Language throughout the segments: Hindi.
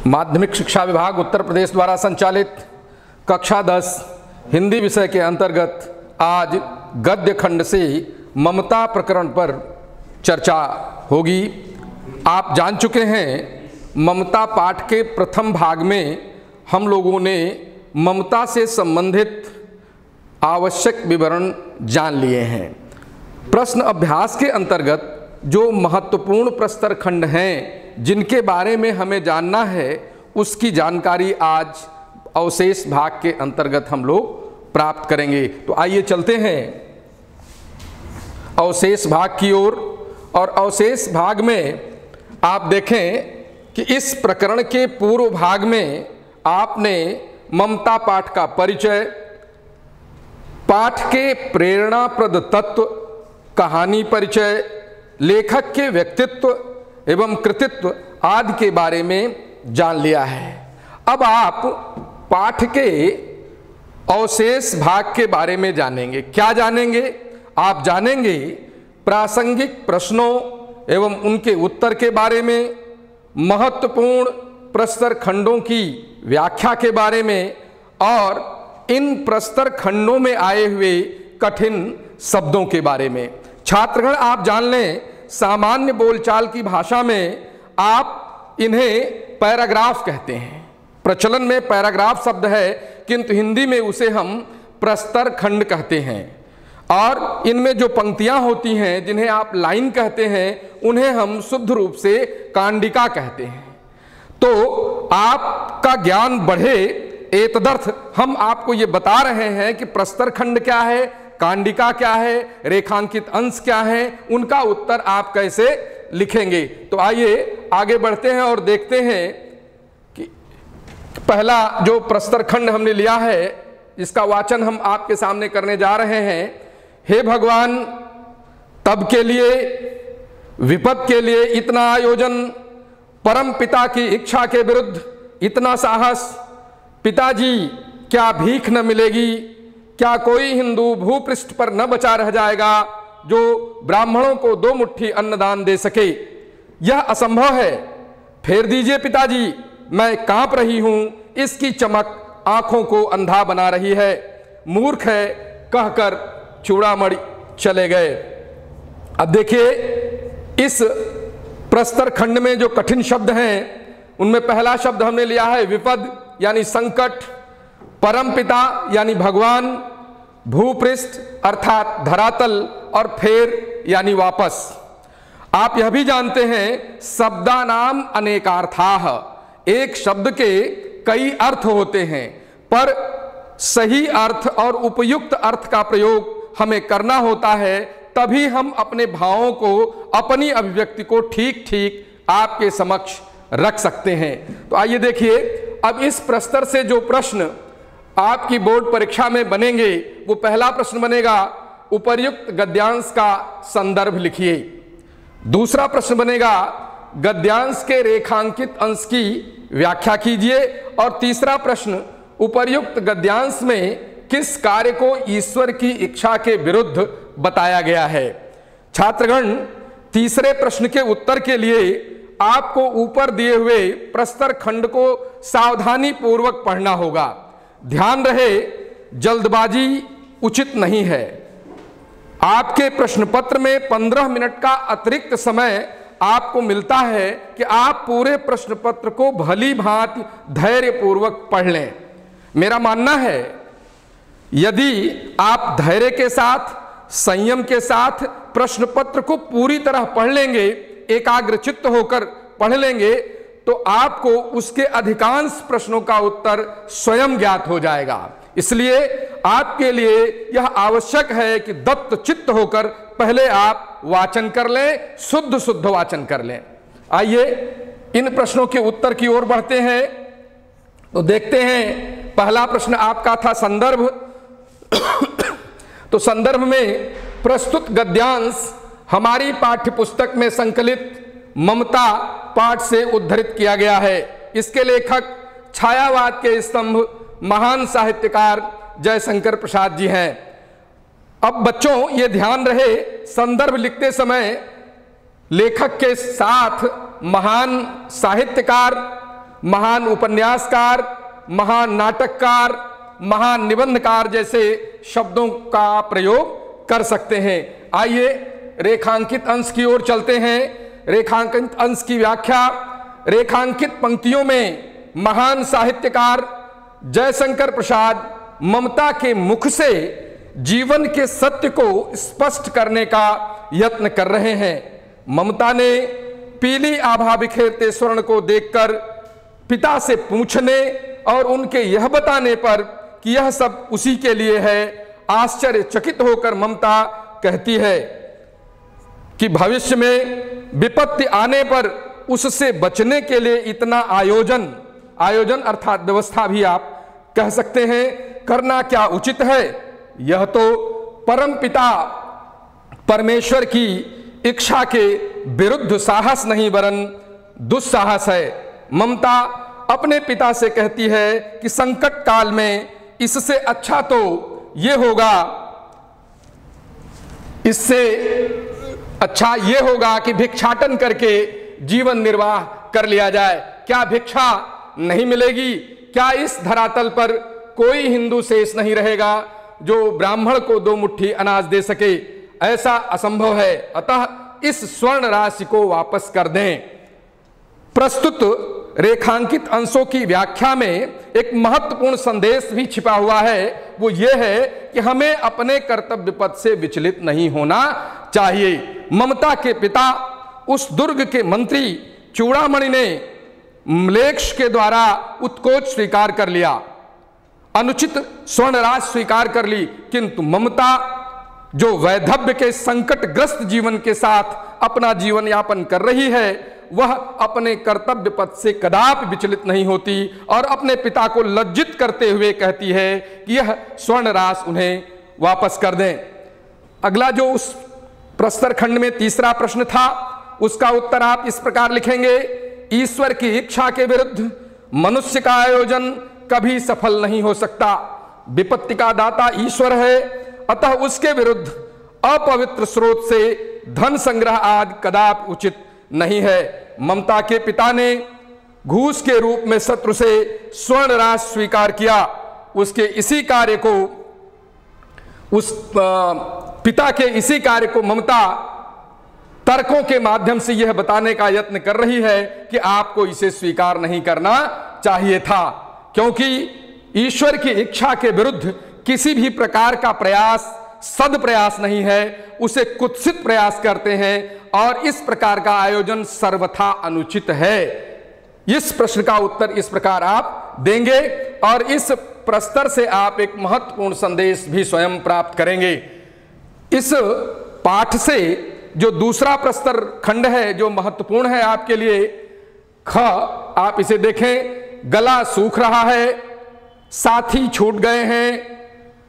माध्यमिक शिक्षा विभाग उत्तर प्रदेश द्वारा संचालित कक्षा 10 हिंदी विषय के अंतर्गत आज गद्य खंड से ममता प्रकरण पर चर्चा होगी। आप जान चुके हैं ममता पाठ के प्रथम भाग में हम लोगों ने ममता से संबंधित आवश्यक विवरण जान लिए हैं। प्रश्न अभ्यास के अंतर्गत जो महत्वपूर्ण प्रस्तर खंड हैं जिनके बारे में हमें जानना है उसकी जानकारी आज अवशेष भाग के अंतर्गत हम लोग प्राप्त करेंगे। तो आइए चलते हैं अवशेष भाग की ओर। और अवशेष भाग में आप देखें कि इस प्रकरण के पूर्व भाग में आपने ममता पाठ का परिचय, पाठ के प्रेरणाप्रद तत्व, कहानी परिचय, लेखक के व्यक्तित्व एवं कृतित्व आदि के बारे में जान लिया है। अब आप पाठ के अवशेष भाग के बारे में जानेंगे। क्या जानेंगे? आप जानेंगे प्रासंगिक प्रश्नों एवं उनके उत्तर के बारे में, महत्वपूर्ण प्रस्तर खंडों की व्याख्या के बारे में और इन प्रस्तर खंडों में आए हुए कठिन शब्दों के बारे में। छात्रगण आप जान लें, सामान्य बोलचाल की भाषा में आप इन्हें पैराग्राफ कहते हैं। प्रचलन में पैराग्राफ शब्द है, किंतु हिंदी में उसे हम प्रस्तर खंड कहते हैं। और इनमें जो पंक्तियां होती हैं जिन्हें आप लाइन कहते हैं उन्हें हम शुद्ध रूप से कांडिका कहते हैं। तो आपका ज्ञान बढ़े एतदर्थ हम आपको ये बता रहे हैं कि प्रस्तर खंड क्या है, कांडिका क्या है, रेखांकित अंश क्या है, उनका उत्तर आप कैसे लिखेंगे। तो आइए आगे बढ़ते हैं और देखते हैं कि पहला जो प्रस्तर खंड हमने लिया है इसका वाचन हम आपके सामने करने जा रहे हैं। हे भगवान, तब के लिए विपद के लिए इतना आयोजन, परम पिता की इच्छा के विरुद्ध इतना साहस, पिताजी क्या भीख न मिलेगी, क्या कोई हिंदू भूपृष्ठ पर न बचा रह जाएगा जो ब्राह्मणों को 2 मुट्ठी अन्नदान दे सके। यह असंभव है, फेर दीजिए पिताजी, मैं कांप रही हूं, इसकी चमक आंखों को अंधा बना रही है। मूर्ख है कहकर चूड़ामणि चले गए। अब देखिए इस प्रस्तर खंड में जो कठिन शब्द हैं उनमें पहला शब्द हमने लिया है विपद यानी संकट, परम पिता यानी भगवान, भूपृष्ठ अर्थात धरातल और फेर यानी वापस। आप यह भी जानते हैं शब्दानाम अनेकार्थाः, एक शब्द के कई अर्थ होते हैं, पर सही अर्थ और उपयुक्त अर्थ का प्रयोग हमें करना होता है, तभी हम अपने भावों को, अपनी अभिव्यक्ति को ठीक ठीक आपके समक्ष रख सकते हैं। तो आइए देखिए, अब इस प्रस्तर से जो प्रश्न आपकी बोर्ड परीक्षा में बनेंगे वो पहला प्रश्न बनेगा उपर्युक्त गद्यांश का संदर्भ लिखिए। दूसरा प्रश्न बनेगा गद्यांश के रेखांकित अंश की व्याख्या कीजिए। और तीसरा प्रश्न उपर्युक्त गद्यांश में किस कार्य को ईश्वर की इच्छा के विरुद्ध बताया गया है। छात्रगण तीसरे प्रश्न के उत्तर के लिए आपको ऊपर दिए हुए प्रस्तर खंड को सावधानी पूर्वक पढ़ना होगा। ध्यान रहे जल्दबाजी उचित नहीं है। आपके प्रश्न पत्र में 15 मिनट का अतिरिक्त समय आपको मिलता है कि आप पूरे प्रश्न पत्र को भली भांति धैर्य पूर्वक पढ़ लें। मेरा मानना है यदि आप धैर्य के साथ, संयम के साथ प्रश्न पत्र को पूरी तरह पढ़ लेंगे, एकाग्रचित्त होकर पढ़ लेंगे, तो आपको उसके अधिकांश प्रश्नों का उत्तर स्वयं ज्ञात हो जाएगा। इसलिए आपके लिए यह आवश्यक है कि दत्त चित्त होकर पहले आप वाचन कर लें, शुद्ध शुद्ध वाचन कर लें। आइए इन प्रश्नों के उत्तर की ओर बढ़ते हैं। तो देखते हैं, पहला प्रश्न आपका था संदर्भ। तो संदर्भ में प्रस्तुत गद्यांश हमारी पाठ्य पुस्तक में संकलित ममता पाठ से उद्धृत किया गया है। इसके लेखक छायावाद के स्तंभ महान साहित्यकार जयशंकर प्रसाद जी हैं। अब बच्चों ये ध्यान रहे, संदर्भ लिखते समय लेखक के साथ महान साहित्यकार महान उपन्यासकार, महान नाटककार, महान निबंधकार जैसे शब्दों का प्रयोग कर सकते हैं। आइए रेखांकित अंश की ओर चलते हैं। रेखांकित अंश की व्याख्या। रेखांकित पंक्तियों में महान साहित्यकार जयशंकर प्रसाद ममता के मुख से जीवन के सत्य को स्पष्ट करने का यत्न कर रहे हैं। ममता ने पीली आभा बिखेरते स्वर्ण को देखकर पिता से पूछने और उनके यह बताने पर कि यह सब उसी के लिए है, आश्चर्यचकित होकर ममता कहती है कि भविष्य में विपत्ति आने पर उससे बचने के लिए इतना आयोजन अर्थात व्यवस्था भी आप कह सकते हैं, करना क्या उचित है। यह तो परम पिता परमेश्वर की इच्छा के विरुद्ध साहस नहीं वरन दुस्साहस है। ममता अपने पिता से कहती है कि संकट काल में इससे अच्छा तो ये होगा, इससे अच्छा ये होगा कि भिक्षाटन करके जीवन निर्वाह कर लिया जाए। क्या भिक्षा नहीं मिलेगी? क्या इस धरातल पर कोई हिंदू शेष नहीं रहेगा जो ब्राह्मण को 2 मुट्ठी अनाज दे सके? ऐसा असंभव है। अतः इस स्वर्ण राशि को वापस कर दें। प्रस्तुत रेखांकित अंशों की व्याख्या में एक महत्वपूर्ण संदेश भी छिपा हुआ है। वो ये है कि हमें अपने कर्तव्य पथ से विचलित नहीं होना चाहिए। ममता के पिता उस दुर्ग के मंत्री चूड़ामणि ने म्लेच्छ के द्वारा उत्कोच स्वीकार कर लिया, अनुचित स्वर्ण राशि स्वीकार कर ली, किंतु ममता जो वैधव्य के संकटग्रस्त जीवन के साथ अपना जीवन यापन कर रही है, वह अपने कर्तव्य पथ से कदापि विचलित नहीं होती और अपने पिता को लज्जित करते हुए कहती है कि यह स्वर्ण राशि उन्हें वापस कर दें। अगला जो उस प्रस्तर खंड में तीसरा प्रश्न था, उसका उत्तर आप इस प्रकार लिखेंगे। ईश्वर की इच्छा के विरुद्ध मनुष्य का आयोजन कभी सफल नहीं हो सकता। विपत्ति का दाता ईश्वर है, अतः उसके विरुद्ध अपवित्र स्रोत से धन संग्रह आदि कदापि उचित नहीं है। ममता के पिता ने घूस के रूप में शत्रु से स्वर्ण राशि स्वीकार किया। उसके इसी कार्य को पिता के इसी कार्य को ममता तर्कों के माध्यम से यह बताने का यत्न कर रही है कि आपको इसे स्वीकार नहीं करना चाहिए था, क्योंकि ईश्वर की इच्छा के विरुद्ध किसी भी प्रकार का प्रयास सदप्रयास नहीं है, उसे कुत्सित प्रयास करते हैं और इस प्रकार का आयोजन सर्वथा अनुचित है। इस प्रश्न का उत्तर इस प्रकार आप देंगे और इस प्रस्तर से आप एक महत्वपूर्ण संदेश भी स्वयं प्राप्त करेंगे। इस पाठ से जो दूसरा प्रस्तर खंड है जो महत्वपूर्ण है आपके लिए, ख, आप इसे देखें। गला सूख रहा है, साथी छूट गए हैं,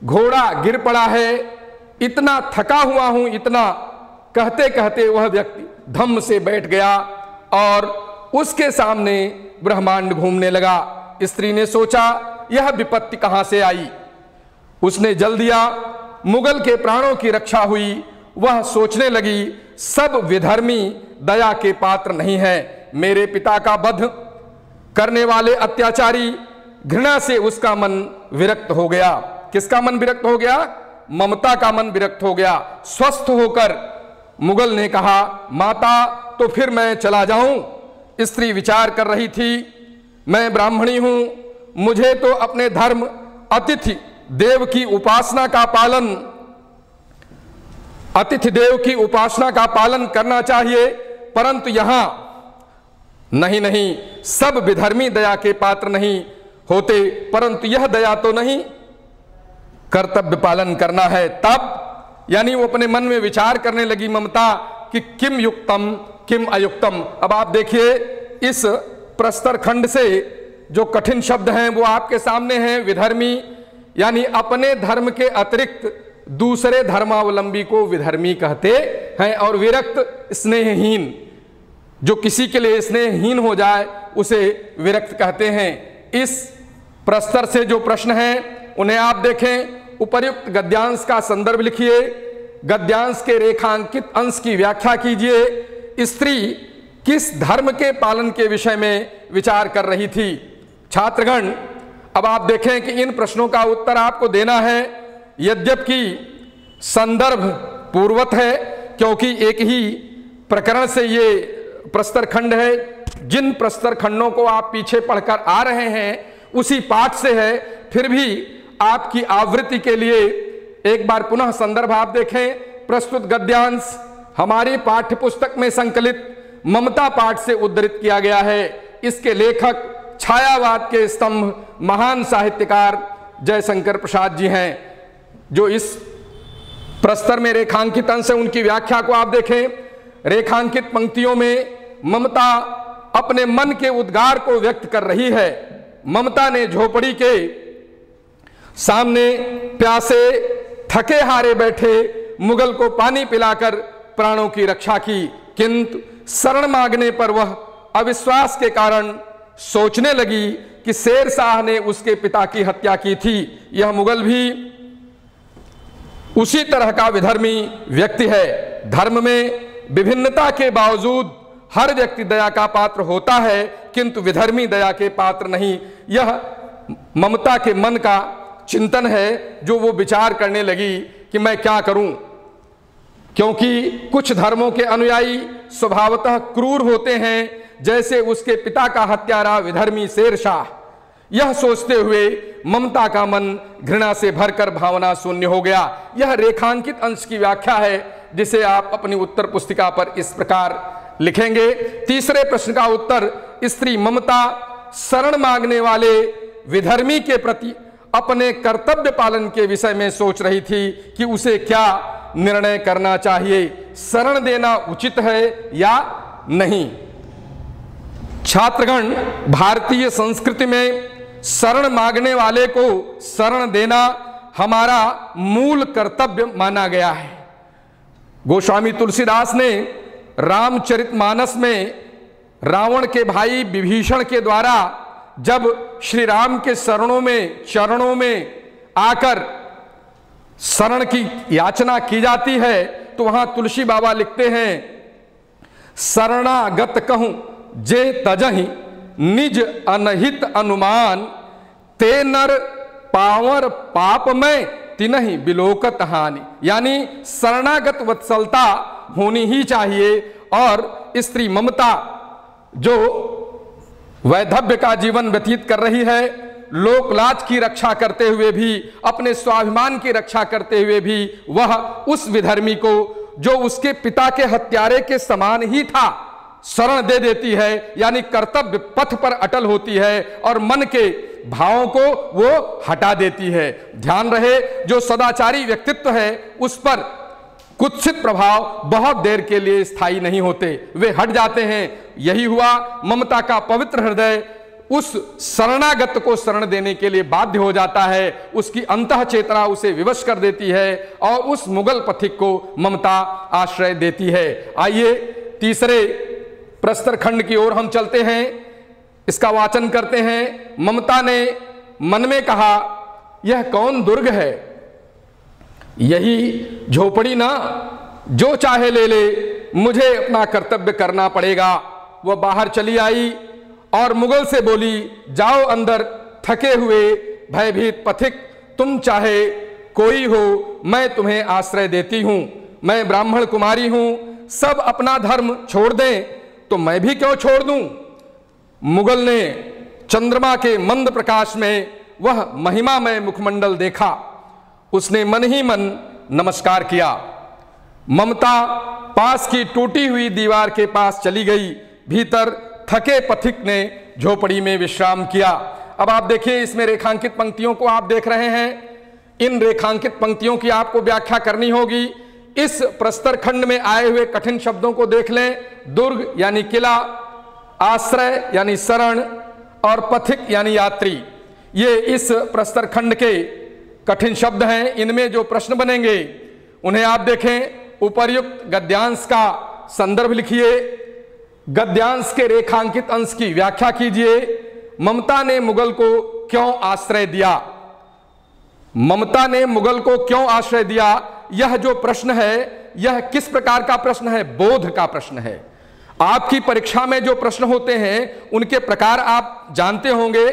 घोड़ा गिर पड़ा है, इतना थका हुआ हूं, इतना कहते कहते वह व्यक्ति धम्म से बैठ गया और उसके सामने ब्रह्मांड घूमने लगा। स्त्री ने सोचा यह विपत्ति कहां से आई। उसने जल दिया, मुगल के प्राणों की रक्षा हुई। वह सोचने लगी सब विधर्मी दया के पात्र नहीं है। मेरे पिता का वध करने वाले अत्याचारी, घृणा से उसका मन विरक्त हो गया। किसका मन विरक्त हो गया? ममता का मन विरक्त हो गया। स्वस्थ होकर मुगल ने कहा, माता तो फिर मैं चला जाऊं। स्त्री विचार कर रही थी, मैं ब्राह्मणी हूं, मुझे तो अपने धर्म अतिथि देव की उपासना का पालन करना चाहिए, परंतु यहां नहीं, सब विधर्मी दया के पात्र नहीं होते, परंतु यह दया तो नहीं, कर्तव्य पालन करना है। तब यानी वो अपने मन में विचार करने लगी ममता कि किम युक्तम किम अयुक्तम। अब आप देखिए इस प्रस्तर खंड से जो कठिन शब्द हैं वो आपके सामने हैं। विधर्मी यानी अपने धर्म के अतिरिक्त दूसरे धर्मावलंबी को विधर्मी कहते हैं, और विरक्त स्नेहहीन, जो किसी के लिए स्नेहहीन हो जाए उसे विरक्त कहते हैं। इस प्रस्तर से जो प्रश्न हैं उन्हें आप देखें। उपर्युक्त गद्यांश का संदर्भ लिखिए, गद्यांश के रेखांकित अंश की व्याख्या कीजिए। स्त्री किस धर्म के पालन के विषय में विचार कर रही थी। छात्रगण, अब आप देखें कि इन प्रश्नों का उत्तर आपको देना है। यद्यपि संदर्भ पूर्वत है, क्योंकि एक ही प्रकरण से ये प्रस्तर खंड है। जिन प्रस्तर खंडों को आप पीछे पढ़कर आ रहे हैं उसी पाठ से है, फिर भी आपकी आवृत्ति के लिए एक बार पुनः संदर्भ आप देखें। प्रस्तुत गद्यांश हमारी पाठ्य पुस्तक में संकलित ममता पाठ से उद्धृत किया गया है। इसके लेखक छायावाद के स्तंभ महान साहित्यकार जयशंकर प्रसाद जी हैं। जो इस प्रस्तर में रेखांकित अंश है उनकी व्याख्या को आप देखें। रेखांकित पंक्तियों में ममता अपने मन के उद्गार को व्यक्त कर रही है। ममता ने झोपड़ी के सामने प्यासे थके हारे बैठे मुगल को पानी पिलाकर प्राणों की रक्षा की, किंतु शरण मांगने पर वह अविश्वास के कारण सोचने लगी कि शेर शाह ने उसके पिता की हत्या की थी। यह मुगल भी उसी तरह का विधर्मी व्यक्ति है। धर्म में विभिन्नता के बावजूद हर व्यक्ति दया का पात्र होता है, किंतु विधर्मी दया के पात्र नहीं। यह ममता के मन का चिंतन है, जो वो विचार करने लगी कि मैं क्या करूं, क्योंकि कुछ धर्मों के अनुयायी स्वभावतः क्रूर होते हैं, जैसे उसके पिता का हत्यारा विधर्मी शेर शाह। यह सोचते हुए ममता का मन घृणा से भरकर भावना शून्य हो गया। यह रेखांकित अंश की व्याख्या है, जिसे आप अपनी उत्तर पुस्तिका पर इस प्रकार लिखेंगे। तीसरे प्रश्न का उत्तर, स्त्री ममता शरण मांगने वाले विधर्मी के प्रति अपने कर्तव्य पालन के विषय में सोच रही थी कि उसे क्या निर्णय करना चाहिए, शरण देना उचित है या नहीं। छात्रगण, भारतीय संस्कृति में शरण मांगने वाले को शरण देना हमारा मूल कर्तव्य माना गया है। गोस्वामी तुलसीदास ने रामचरितमानस में रावण के भाई विभीषण के द्वारा जब श्री राम के चरणों में आकर शरण की याचना की जाती है, तो वहां तुलसी बाबा लिखते हैं, शरणागत कहूं जे तजहि निज अनहित अनुमान, ते नर पावर पाप में तिनहि बिलोकत हानि। यानी शरणागत वत्सलता होनी ही चाहिए, और स्त्री ममता जो वैधव्य का जीवन व्यतीत कर रही है, लोकलाज की रक्षा करते हुए भी, अपने स्वाभिमान की रक्षा करते हुए भी, वह उस विधर्मी को जो उसके पिता के हत्यारे के समान ही था शरण दे देती है। यानी कर्तव्य पथ पर अटल होती है और मन के भावों को वो हटा देती है। ध्यान रहे, जो सदाचारी व्यक्तित्व है उस पर कुत्सित प्रभाव बहुत देर के लिए स्थायी नहीं होते, वे हट जाते हैं। यही हुआ, ममता का पवित्र हृदय उस शरणागत को शरण देने के लिए बाध्य हो जाता है। उसकी अंतः चेतना उसे विवश कर देती है और उस मुगल पथिक को ममता आश्रय देती है। आइए तीसरे प्रस्तर खंड की ओर हम चलते हैं, इसका वाचन करते हैं। ममता ने मन में कहा, यह कौन दुर्ग है, यही झोपड़ी ना, जो चाहे ले ले, मुझे अपना कर्तव्य करना पड़ेगा। वह बाहर चली आई और मुगल से बोली, जाओ अंदर थके हुए भयभीत पथिक, तुम चाहे कोई हो, मैं तुम्हें आश्रय देती हूं। मैं ब्राह्मण कुमारी हूं, सब अपना धर्म छोड़ दें तो मैं भी क्यों छोड़ दूं। मुगल ने चंद्रमा के मंद प्रकाश में वह महिमामय मुखमंडल देखा, उसने मन ही मन नमस्कार किया। ममता पास की टूटी हुई दीवार के पास चली गई। भीतर थके पथिक ने झोपड़ी में विश्राम किया। अब आप देखिए, इसमें रेखांकित पंक्तियों को आप देख रहे हैं। इन रेखांकित पंक्तियों की आपको व्याख्या करनी होगी। इस प्रस्तर खंड में आए हुए कठिन शब्दों को देख लें। दुर्ग यानी किला, आश्रय यानी शरण, और पथिक यानी यात्री। ये इस प्रस्तर खंड के कठिन शब्द हैं। इनमें जो प्रश्न बनेंगे उन्हें आप देखें। उपर्युक्त गद्यांश का संदर्भ लिखिए, गद्यांश के रेखांकित अंश की व्याख्या कीजिए। ममता ने मुगल को क्यों आश्रय दिया, ममता ने मुगल को क्यों आश्रय दिया, यह जो प्रश्न है यह किस प्रकार का प्रश्न है, बोध का प्रश्न है। आपकी परीक्षा में जो प्रश्न होते हैं उनके प्रकार आप जानते होंगे।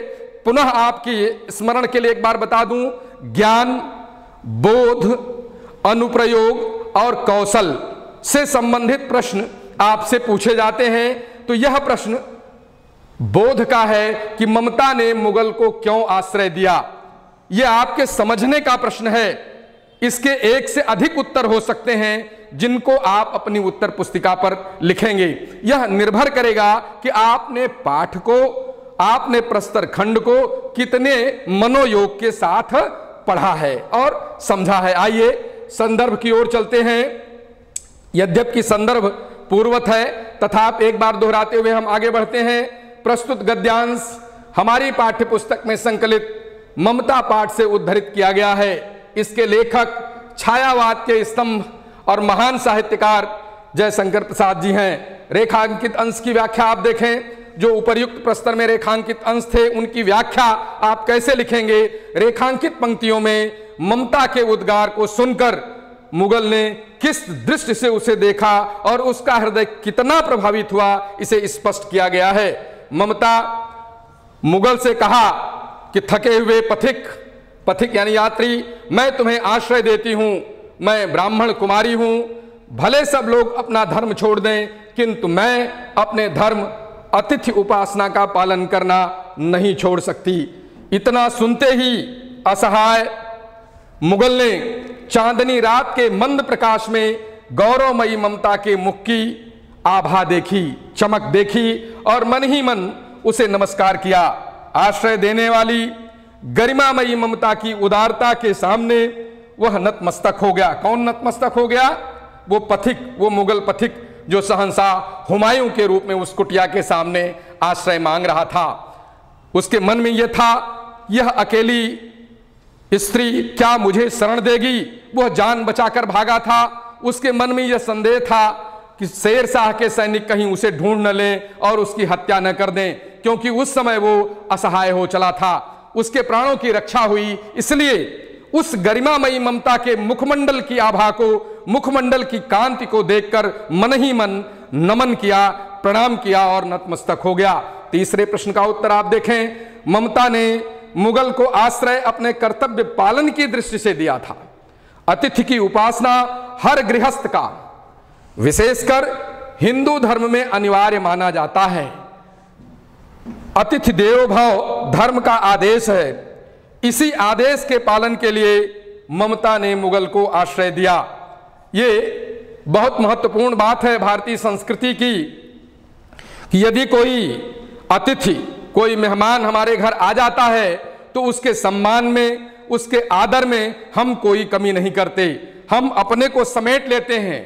पुनः आपकी स्मरण के लिए एक बार बता दूं, ज्ञान, बोध, अनुप्रयोग और कौशल से संबंधित प्रश्न आपसे पूछे जाते हैं। तो यह प्रश्न बोध का है कि ममता ने मुगल को क्यों आश्रय दिया, यह आपके समझने का प्रश्न है। इसके एक से अधिक उत्तर हो सकते हैं जिनको आप अपनी उत्तर पुस्तिका पर लिखेंगे। यह निर्भर करेगा कि आपने पाठ को, आपने प्रस्तर खंड को कितने मनोयोग के साथ पढ़ा है और समझा है। आइए संदर्भ की ओर चलते हैं। यद्यपि संदर्भ पूर्ववत है तथापि एक बार दोहराते हुए हम आगे बढ़ते हैं। प्रस्तुत गद्यांश हमारी पाठ्य पुस्तक में संकलित ममता पाठ से उद्धृत किया गया है। इसके लेखक छायावाद के स्तंभ और महान साहित्यकार जयशंकर प्रसाद जी हैं। रेखांकित अंश की व्याख्या आप देखें, जो उपर्युक्त प्रस्तर में रेखांकित अंश थे उनकी व्याख्या आप कैसे लिखेंगे। रेखांकित पंक्तियों में ममता के उद्गार को सुनकर मुगल ने किस दृष्टि से उसे देखा और उसका हृदय कितना प्रभावित हुआ, इसे स्पष्ट किया गया है। ममता मुगल से कहा कि थके हुए पथिक यानी यात्री, मैं तुम्हें आश्रय देती हूं। मैं ब्राह्मण कुमारी हूं, भले सब लोग अपना धर्म छोड़ दें किंतु मैं अपने धर्म अतिथि उपासना का पालन करना नहीं छोड़ सकती। इतना सुनते ही असहाय मुगल ने चांदनी रात के मंद प्रकाश में गौरवमयी ममता के मुख की आभा देखी, चमक देखी और मन ही मन उसे नमस्कार किया। आश्रय देने वाली गरिमामयी ममता की उदारता के सामने वह नतमस्तक हो गया। कौन नतमस्तक हो गया? वो पथिक, वो मुगल पथिक जो शहंशाह हुमायूं के रूप में उस कुटिया के सामने आश्रय मांग रहा था। उसके मन में यह था, यह अकेली स्त्री क्या मुझे शरण देगी? वह जान बचाकर भागा था। उसके मन में यह संदेह था कि शेर शाह के सैनिक कहीं उसे ढूंढ न लें और उसकी हत्या न कर दें, क्योंकि उस समय वो असहाय हो चला था। उसके प्राणों की रक्षा हुई, इसलिए उस गरिमामयी ममता के मुखमंडल की आभा को, मुखमंडल की कांति को देखकर मन ही मन नमन किया, प्रणाम किया और नतमस्तक हो गया। तीसरे प्रश्न का उत्तर आप देखें। ममता ने मुगल को आश्रय अपने कर्तव्य पालन की दृष्टि से दिया था। अतिथि की उपासना हर गृहस्थ का, विशेषकर हिंदू धर्म में अनिवार्य माना जाता है। अतिथि देवो भव धर्म का आदेश है। इसी आदेश के पालन के लिए ममता ने मुगल को आश्रय दिया। ये बहुत महत्वपूर्ण बात है भारतीय संस्कृति की कि यदि कोई अतिथि, कोई मेहमान हमारे घर आ जाता है तो उसके सम्मान में, उसके आदर में हम कोई कमी नहीं करते। हम अपने को समेट लेते हैं,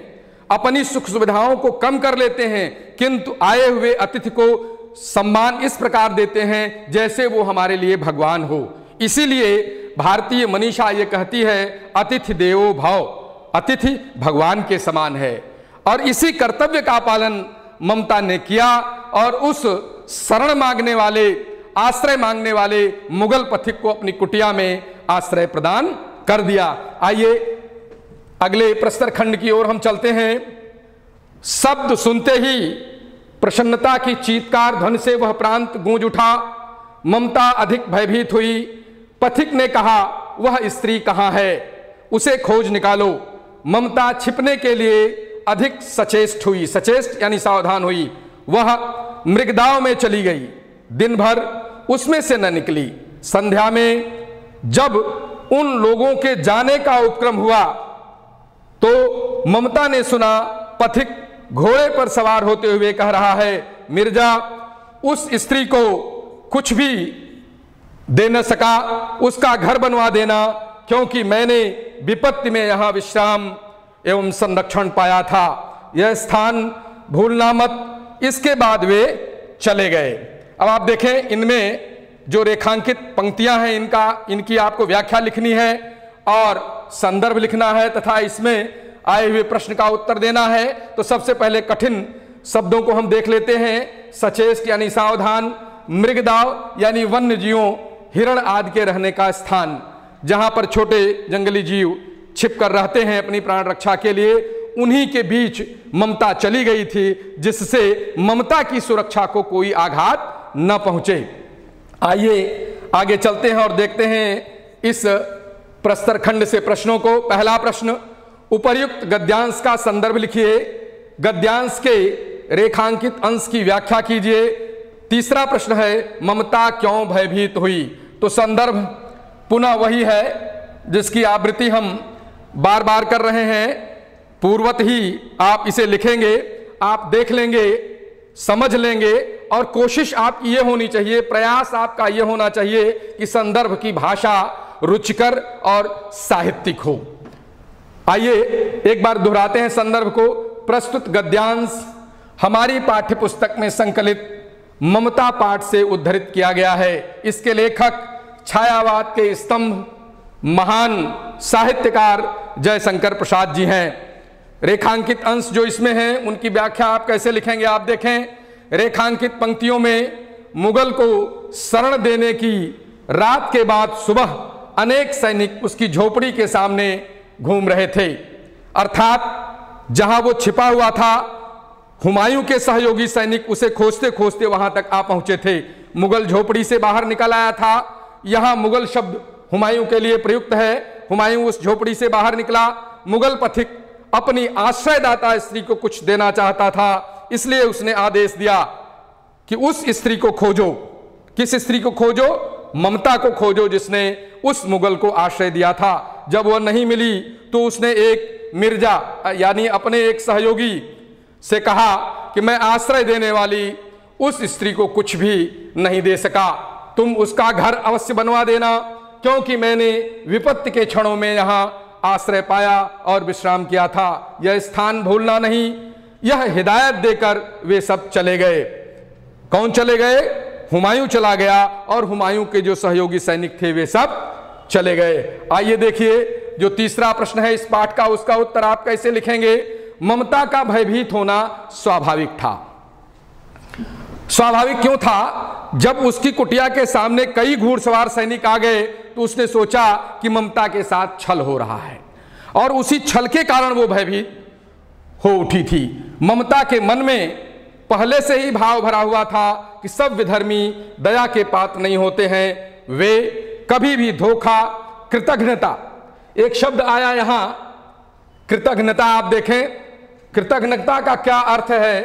अपनी सुख सुविधाओं को कम कर लेते हैं, किंतु आए हुए अतिथि को सम्मान इस प्रकार देते हैं जैसे वो हमारे लिए भगवान हो। इसीलिए भारतीय मनीषा ये कहती है, अतिथि देवो भव, अतिथि भगवान के समान है। और इसी कर्तव्य का पालन ममता ने किया और उस शरण मांगने वाले, आश्रय मांगने वाले मुगल पथिक को अपनी कुटिया में आश्रय प्रदान कर दिया। आइए अगले प्रस्तर खंड की ओर हम चलते हैं। शब्द सुनते ही प्रसन्नता की चीत्कार ध्वनि से वह प्रांत गूंज उठा। ममता अधिक भयभीत हुई। पथिक ने कहा, वह स्त्री कहाँ है? उसे खोज निकालो। ममता छिपने के लिए अधिक सचेष्ट हुई, सचेष्ट यानी सावधान हुई। वह मृगदाव में चली गई, दिन भर उसमें से न निकली। संध्या में जब उन लोगों के जाने का उपक्रम हुआ तो ममता ने सुना पथिक घोड़े पर सवार होते हुए कह रहा है, मिर्जा, उस स्त्री को कुछ भी दे न सका, उसका घर बनवा देना, क्योंकि मैंने विपत्ति में यहां विश्राम एवं संरक्षण पाया था। यह स्थान भूलना मत। इसके बाद वे चले गए। अब आप देखें, इनमें जो रेखांकित पंक्तियां हैं इनकी आपको व्याख्या लिखनी है और संदर्भ लिखना है तथा इसमें आए हुए प्रश्न का उत्तर देना है। तो सबसे पहले कठिन शब्दों को हम देख लेते हैं। सचेष्ट यानी सावधान, मृगदाव यानी वन्य जीवों, हिरण आदि के रहने का स्थान, जहां पर छोटे जंगली जीव छिप कर रहते हैं अपनी प्राण रक्षा के लिए, उन्हीं के बीच ममता चली गई थी, जिससे ममता की सुरक्षा को कोई आघात न पहुंचे। आइए आगे चलते हैं और देखते हैं इस प्रस्तर खंड से प्रश्नों को। पहला प्रश्न, उपर्युक्त गद्यांश का संदर्भ लिखिए, गद्यांश के रेखांकित अंश की व्याख्या कीजिए। तीसरा प्रश्न है, ममता क्यों भयभीत हुई। तो संदर्भ पुनः वही है जिसकी आवृत्ति हम बार बार कर रहे हैं, पूर्वत ही आप इसे लिखेंगे, आप देख लेंगे, समझ लेंगे, और कोशिश आपकी ये होनी चाहिए, प्रयास आपका ये होना चाहिए कि संदर्भ की भाषा रुचिकर और साहित्यिक हो। आइए एक बार दोहराते हैं संदर्भ को। प्रस्तुत गद्यांश हमारी पाठ्यपुस्तक में संकलित ममता पाठ से उद्धृत किया गया है। इसके लेखक छायावाद के स्तंभ महान साहित्यकार जयशंकर प्रसाद जी हैं। रेखांकित अंश जो इसमें हैं उनकी व्याख्या आप कैसे लिखेंगे, आप देखें। रेखांकित पंक्तियों में मुगल को शरण देने की रात के बाद सुबह अनेक सैनिक उसकी झोपड़ी के सामने घूम रहे थे, अर्थात जहां वो छिपा हुआ था, हुमायूं के सहयोगी सैनिक उसे खोजते खोजते वहां तक आ पहुंचे थे। मुगल झोपड़ी से बाहर निकल आया था। यहां मुगल शब्द हुमायूं के लिए प्रयुक्त है। हुमायूं उस झोपड़ी से बाहर निकला। मुगल पथिक अपनी आश्रयदाता स्त्री को कुछ देना चाहता था, इसलिए उसने आदेश दिया कि उस स्त्री को खोजो। किस स्त्री को खोजो? ममता को खोजो, जिसने उस मुगल को आश्रय दिया था। जब वह नहीं मिली तो उसने एक मिर्जा यानी अपने एक सहयोगी से कहा कि मैं आश्रय देने वाली उस स्त्री को कुछ भी नहीं दे सका, तुम उसका घर अवश्य बनवा देना, क्योंकि मैंने विपत्ति के क्षणों में यहाँ आश्रय पाया और विश्राम किया था। यह स्थान भूलना नहीं। यह हिदायत देकर वे सब चले गए। कौन चले गए? हुमायूं चला गया और हुमायूं के जो सहयोगी सैनिक थे वे सब चले गए। आइए देखिए जो तीसरा प्रश्न है इस पाठ का, उसका उत्तर आप कैसे लिखेंगे। ममता का भयभीत होना स्वाभाविक था। स्वाभाविक क्यों था? जब उसकी कुटिया के सामने कई घुड़सवार सैनिक आ गए तो उसने सोचा कि ममता के साथ छल हो रहा है, और उसी छल के कारण वो भयभीत हो उठी थी। ममता के मन में पहले से ही भाव भरा हुआ था कि सब विधर्मी दया के पात्र नहीं होते हैं, वे कभी भी धोखा, कृतघ्नता, एक शब्द आया यहां कृतघ्नता, आप देखें कृतघ्नता का क्या अर्थ है।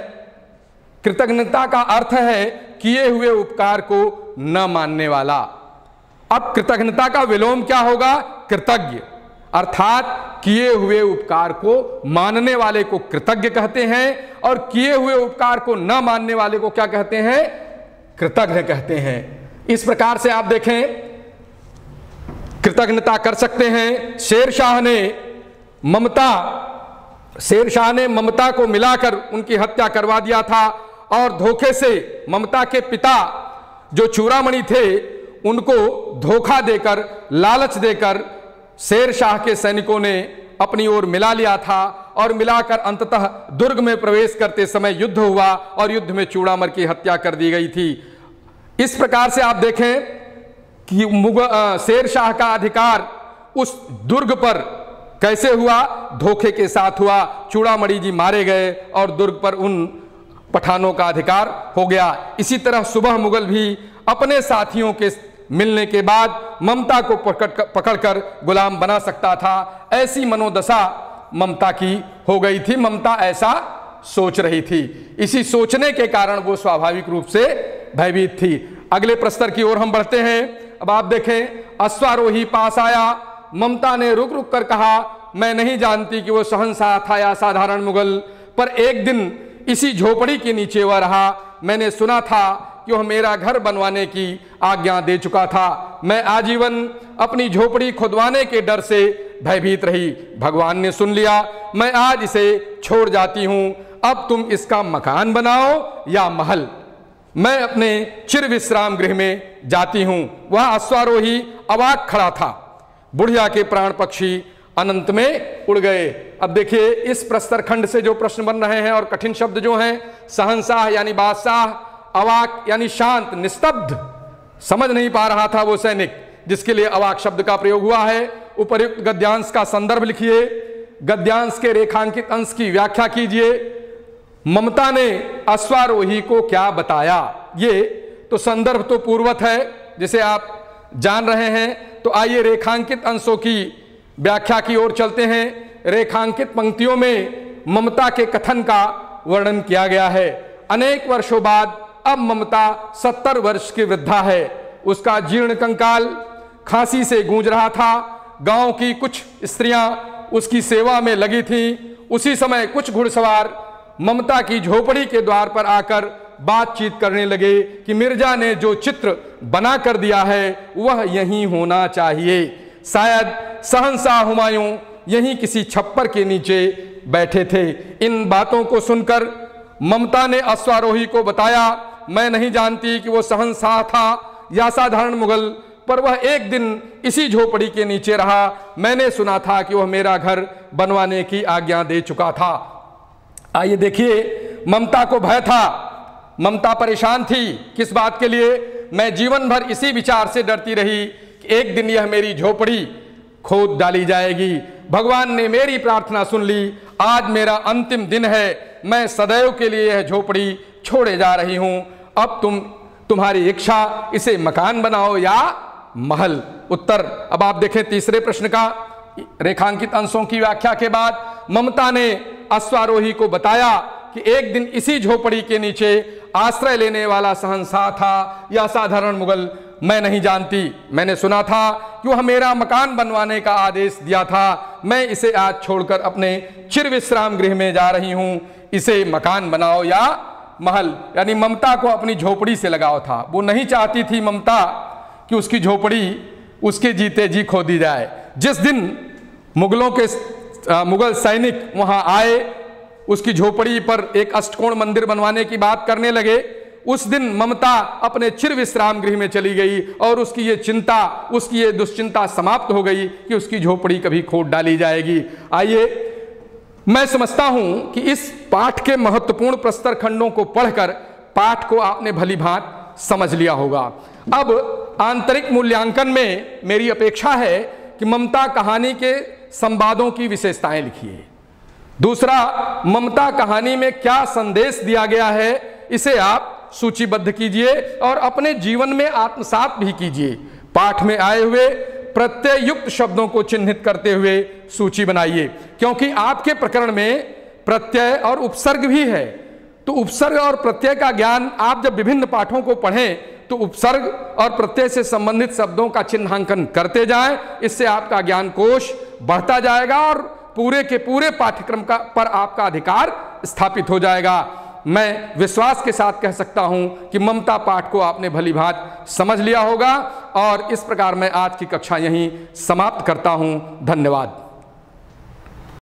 कृतज्ञता का अर्थ है किए हुए उपकार को न मानने वाला। अब कृतज्ञता का विलोम क्या होगा? कृतज्ञ, अर्थात किए हुए उपकार को मानने वाले को कृतज्ञ कहते हैं, और किए हुए उपकार को न मानने वाले को क्या कहते हैं? कृतज्ञ कहते हैं। इस प्रकार से आप देखें कृतज्ञता कर सकते हैं। शेरशाह ने ममता को मिलाकर उनकी हत्या करवा दिया था, और धोखे से ममता के पिता जो चूड़ामणि थे उनको धोखा देकर, लालच देकर शेरशाह के सैनिकों ने अपनी ओर मिला लिया था, और मिलाकर अंततः दुर्ग में प्रवेश करते समय युद्ध हुआ और युद्ध में चूड़ामणि की हत्या कर दी गई थी। इस प्रकार से आप देखें कि शेरशाह का अधिकार उस दुर्ग पर कैसे हुआ? धोखे के साथ हुआ। चूड़ामणि जी मारे गए और दुर्ग पर उन पठानों का अधिकार हो गया। इसी तरह सुबह मुगल भी अपने साथियों के मिलने के बाद ममता को पकड़कर गुलाम बना सकता था। ऐसी मनोदशा ममता की हो गई थी। ममता ऐसा सोच रही थी। इसी सोचने के कारण वो स्वाभाविक रूप से भयभीत थी। अगले प्रस्तर की ओर हम बढ़ते हैं। अब आप देखें, अश्वारोही पास आया। ममता ने रुक रुक कर कहा, मैं नहीं जानती कि वो शहंशाह था या साधारण मुगल, पर एक दिन इसी झोपड़ी के नीचे वह रहा। मैंने सुना था कि वह मेरा घर बनवाने की आज्ञा दे चुका था। मैं आजीवन अपनी झोपड़ी खुदवाने के डर से भयभीत रही। भगवान ने सुन लिया। मैं आज इसे छोड़ जाती हूं। अब तुम इसका मकान बनाओ या महल। मैं अपने चिर विश्राम गृह में जाती हूं। वह अश्वारोही अवाक खड़ा था। बुढ़िया के प्राण पक्षी अनंत में उड़ गए। अब देखिए इस प्रस्तर खंड से जो प्रश्न बन रहे हैं और कठिन शब्द जो हैं, शहंशाह यानी बादशाह, अवाक यानी शांत, निस्तब्ध, समझ नहीं पा रहा था वो सैनिक, जिसके लिए अवाक शब्द का प्रयोग हुआ है। उपर्युक्त गद्यांश का संदर्भ लिखिए। गद्यांश के रेखांकित अंश की व्याख्या कीजिए। ममता ने अश्वारोही को क्या बताया? ये तो संदर्भ तो पूर्ववत है जिसे आप जान रहे हैं। तो आइए रेखांकित अंशों की व्याख्या की ओर चलते हैं। रेखांकित पंक्तियों में ममता के कथन का वर्णन किया गया है। अनेक वर्षों बाद अब ममता 70 वर्ष की वृद्धा है। उसका जीर्ण कंकाल खांसी से गूंज रहा था। गांव की कुछ स्त्रियां उसकी सेवा में लगी थीं। उसी समय कुछ घुड़सवार ममता की झोपड़ी के द्वार पर आकर बातचीत करने लगे कि मिर्जा ने जो चित्र बना कर दिया है वह यहीं होना चाहिए। शायद शहंशाह हुमायूं यहीं किसी छप्पर के नीचे बैठे थे। इन बातों को सुनकर ममता ने अश्वारोही को बताया, मैं नहीं जानती कि वो शहंशाह था या साधारण मुगल, पर वह एक दिन इसी झोपड़ी के नीचे रहा। मैंने सुना था कि वह मेरा घर बनवाने की आज्ञा दे चुका था। आइए देखिए, ममता को भय था, ममता परेशान थी। किस बात के लिए? मैं जीवन भर इसी विचार से डरती रही कि एक दिन यह मेरी झोपड़ी खोद डाली जाएगी। भगवान ने मेरी प्रार्थना सुन ली। आज मेरा अंतिम दिन है। मैं सदैव के लिए यह झोपड़ी छोड़े जा रही हूं। अब तुम्हारी इच्छा, इसे मकान बनाओ या महल। उत्तर अब आप देखें तीसरे प्रश्न का। रेखांकित अंशों की व्याख्या के बाद ममता ने अश्वारोही को बताया कि एक दिन इसी झोपड़ी के नीचे आश्रय लेने वाला शहंशाह था या साधारण मुगल, मैं नहीं जानती। मैंने सुना था कि वह मेरा मकान बनवाने का आदेश दिया था। मैं इसे आज छोड़कर अपने चिर विश्राम गृह में जा रही हूं। इसे मकान बनाओ या महल। यानी ममता को अपनी झोपड़ी से लगाव था। वो नहीं चाहती थी ममता कि उसकी झोपड़ी उसके जीते जी खो दी जाए। जिस दिन मुगल सैनिक वहां आए, उसकी झोपड़ी पर एक अष्टकोण मंदिर बनवाने की बात करने लगे, उस दिन ममता अपने चिर विश्राम गृह में चली गई और उसकी ये चिंता, उसकी ये दुश्चिंता समाप्त हो गई कि उसकी झोपड़ी कभी खोद डाली जाएगी। आइए, मैं समझता हूं कि इस पाठ के महत्वपूर्ण प्रस्तर खंडों को पढ़कर पाठ को आपने भली भांति समझ लिया होगा। अब आंतरिक मूल्यांकन में मेरी अपेक्षा है कि ममता कहानी के संवादों की विशेषताएं लिखिए। दूसरा, ममता कहानी में क्या संदेश दिया गया है इसे आप सूचीबद्ध कीजिए और अपने जीवन में आत्मसात भी कीजिए। पाठ में आए हुए प्रत्यय युक्त शब्दों को चिन्हित करते हुए सूची बनाइए, क्योंकि आपके प्रकरण में प्रत्यय और उपसर्ग भी है। तो उपसर्ग और प्रत्यय का ज्ञान आप जब विभिन्न पाठों को पढ़ें तो उपसर्ग और प्रत्यय से संबंधित शब्दों का चिन्हांकन करते जाएं। इससे आपका ज्ञान कोश बढ़ता जाएगा और पूरे के पूरे पाठ्यक्रम पर आपका अधिकार स्थापित हो जाएगा। मैं विश्वास के साथ कह सकता हूं कि ममता पाठ को आपने भली भांति समझ लिया होगा और इस प्रकार मैं आज की कक्षा यहीं समाप्त करता हूं। धन्यवाद।